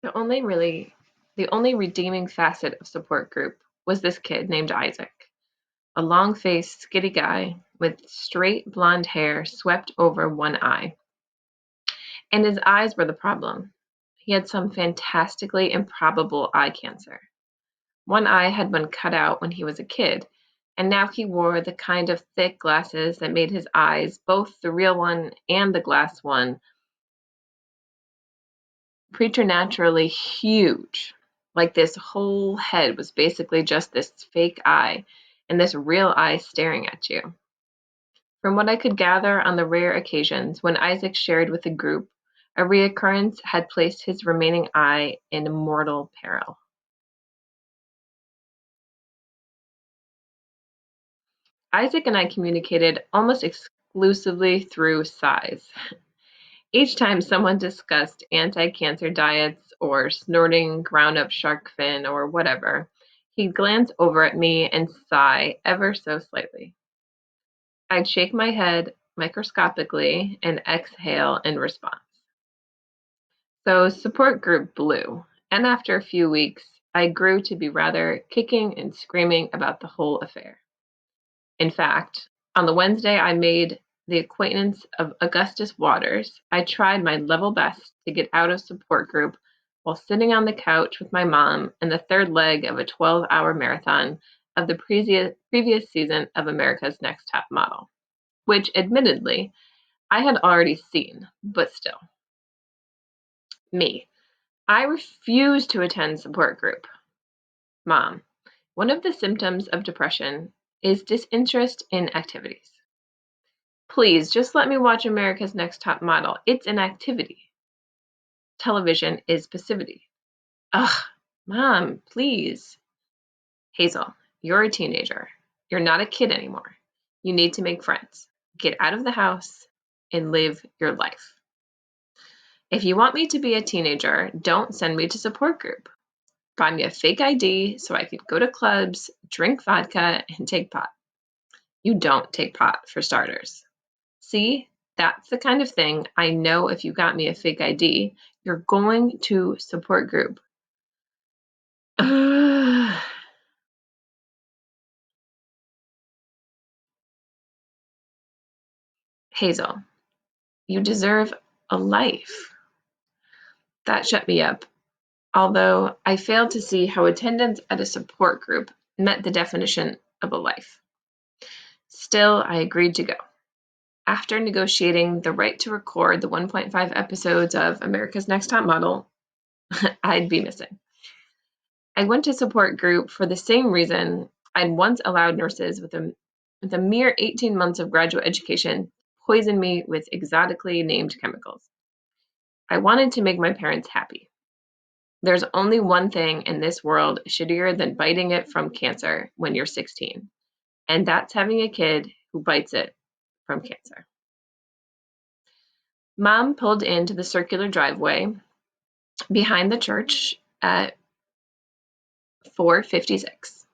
The only really the only redeeming facet of support group was this kid named Isaac, a long-faced, skinny guy with straight blonde hair swept over one eye. And his eyes were the problem. He had some fantastically improbable eye cancer. One eye had been cut out when he was a kid, and now he wore the kind of thick glasses that made his eyes, both the real one and the glass one, preternaturally huge. Like this whole head was basically just this fake eye, and this real eye staring at you. From what I could gather on the rare occasions when Isaac shared with the group, a reoccurrence had placed his remaining eye in mortal peril. Isaac and I communicated almost exclusively through sighs. Each time someone discussed anti-cancer diets or snorting ground-up shark fin or whatever, he'd glance over at me and sigh ever so slightly. I'd shake my head microscopically and exhale in response. So support group blew, and after a few weeks, I grew to be rather kicking and screaming about the whole affair. In fact, on the Wednesday I made the acquaintance of Augustus Waters, I tried my level best to get out of support group while sitting on the couch with my mom in the third leg of a 12-hour marathon of the previous season of America's Next Top Model, which admittedly I had already seen, but still. Me. I refuse to attend support group. Mom. One of the symptoms of depression is disinterest in activities. Please, just let me watch America's Next Top Model. It's an activity. Television is passivity. Ugh, Mom, please. Hazel, you're a teenager. You're not a kid anymore. You need to make friends. Get out of the house and live your life. If you want me to be a teenager, don't send me to support group. Buy me a fake ID so I could go to clubs, drink vodka, and take pot. You don't take pot, for starters. See, that's the kind of thing I know if you got me a fake ID, you're going to support group. Hazel, you deserve a life. That shut me up, although I failed to see how attendance at a support group met the definition of a life. Still, I agreed to go. After negotiating the right to record the 1.5 episodes of America's Next Top Model I'd be missing. I went to support group for the same reason I'd once allowed nurses with a mere 18 months of graduate education poison me with exotically named chemicals. I wanted to make my parents happy. There's only one thing in this world shittier than biting it from cancer when you're 16, and that's having a kid who bites it from cancer. Mom pulled into the circular driveway behind the church at 4:56.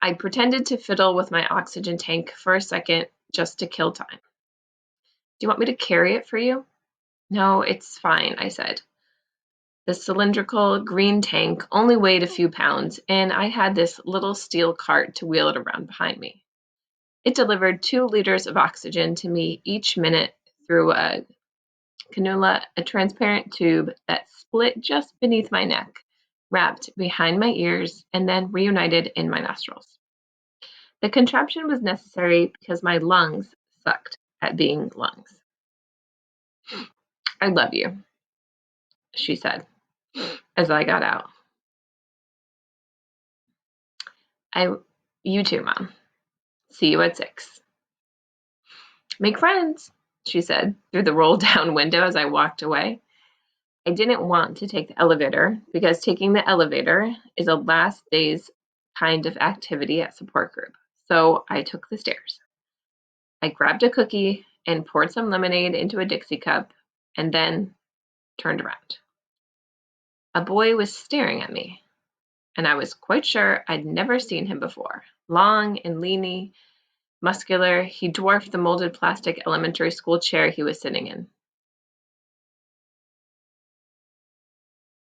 I pretended to fiddle with my oxygen tank for a second just to kill time. Do you want me to carry it for you? No, it's fine, I said. The cylindrical green tank only weighed a few pounds, and I had this little steel cart to wheel it around behind me. It delivered 2 liters of oxygen to me each minute through a cannula, a transparent tube that split just beneath my neck, wrapped behind my ears, and then reunited in my nostrils. The contraption was necessary because my lungs sucked at being lungs. I love you, she said as I got out. You too, Mom. See you at 6. Make friends, she said through the roll down window as I walked away. I didn't want to take the elevator because taking the elevator is a last days kind of activity at support group. So I took the stairs. I grabbed a cookie and poured some lemonade into a Dixie cup and then turned around. A boy was staring at me, and I was quite sure I'd never seen him before. Long and leany, muscular, he dwarfed the molded plastic elementary school chair he was sitting in.